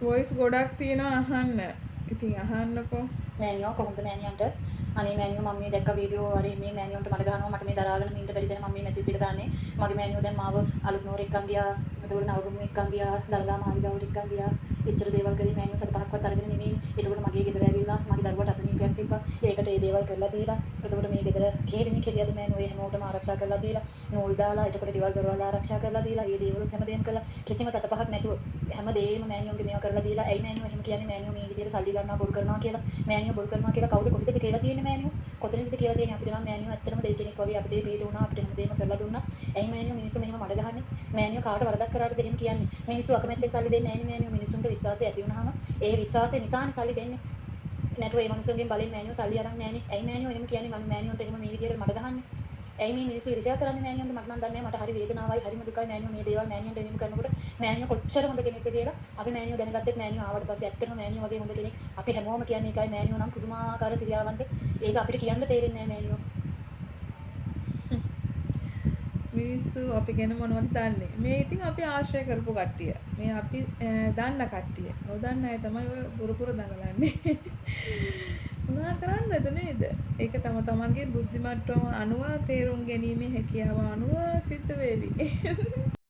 Voice ගොඩක් තියෙනවා අහන්න. ඉතින් අහන්නකෝ. මෑනියෝ කොහොමද මෑනියන්ට අනේ මෑනියෝ මම මේ දැක්ක වීඩියෝ වලින් මේ මෑනියන්ට මට ගහනවා මට මේ දරාගෙන මින්ට බැරි දැන මම මේ මැසේජ් එක දාන්නේ මගේ මෑනියෝ දැන් මාව අලුත් නෝර එක්කන් ගියා එතකොට නවගම එක්කන් ගියා දලලා මාලිගාවට එක්කන් ගියා එච්චර දේවල් කරේ මෑනියෝ සත පහක්වත් අරගෙන නෙමෙයි එතකොට මගේ ගෙදර ඇවිල්ලා මගේ දරුවට අසනීපයක් තිබ්බා ඒකට ඒ දේවල් කරලා දීලා එතකොට මේ ගෙදර කීරිමි කෙලියද මෑනියෝ ඒ හැමෝටම ආරක්ෂා කරලා දීලා නූල් දාලා එතකොට දේවල් දරවලා ආරක්ෂා කරලා දීලා ඒ දේවල් හැමදේම කළා කිසිම සත පහක් නැතුව හැමදේම මෑනියෝගේ මේවා කරලා දීලා ඇයි මෑනියෝ එහෙම කියන්නේ මෑනියෝ මේ විදිහට සල්ලි ගන්නවා බොරු කරනවා කියලා මෑනියෝ බොරු කරනවා කියලා කවුද කොහෙද කියලා තියෙන්නේ මෑනියෝ කොතනද කියලා තියෙන්නේ අපිට නම් මෑනියෝ ඇත්තටම දෙකෙනෙක් වගේ අපිට පිට වුණා අපිට හැමදේම කරලා දුන්නා ඇයි මෑනියෝ මිනිස්සු මෙහෙම මඩ ගහන්නේ මෑනියෝ කාට වරදක් කරාද එහෙම කියන්නේ මිනිස්සු අකමැත්තෙන් සල්ලි දෙන්නේ නැහැ නේ මෑනියෝ මිනිස්සුන්ට විශ්වාසය ඇති වුණාම ඒ විශ්වාසය නිසානේ සල්ලි දෙන්නේ නැතුව ඒ මිනිස්සුන්ගෙන් බලෙන් මෑනියෝ සල්ලි අරන් නැහනේ ඇයි මෑනියෝ එහෙම කියන්නේ මම මෑනියෝන්ට එහෙම මේ විදිහට මඩ ගහන්නේ ඇයි මේ මිනිස්සු ඉරිසියා කරන්නේ මෑනියෝන්ට මට නම් දන්නේ නැහැ මට හරි වේදනාවයි හරිම දුකයි මෑනියෝ මේ දේවල් මෑනියෝන්ට එහෙම කරනකොට මෑනියෝ කොච්චර හොඳ කෙනෙක්ද කියලා අපි මෑනියෝ දැනගත්තෙත් මෑනියෝ ආවට පස්සේ ඇත්තටම මෑනියෝ වගේ හොඳ කෙනෙක් අපි හැමෝම කියන්නේ ඒකයි මෑනියෝ නම් පුදුමාකාර සිරියාවන්ත ඒක අපිට කියන්න තේරෙන්නේ නැහැ මෑනියෝ මිනිස්සු අපි ගැන මොනවද දන්නේ මේ ඉතින් අපි ආශ්‍රය කරපු කට්ටිය මේ අපි දන්න කට්ටිය නොදන්න අය තමයි ඔය පුරපුර දඟලන්නේ මොනවා කරන්නද නේද ඒක තමන්ගේ බුද්ධිමට්ටම අනුව තේරුම් ගැනීමේ හැකියාව අනුව සිද්ධ වේවි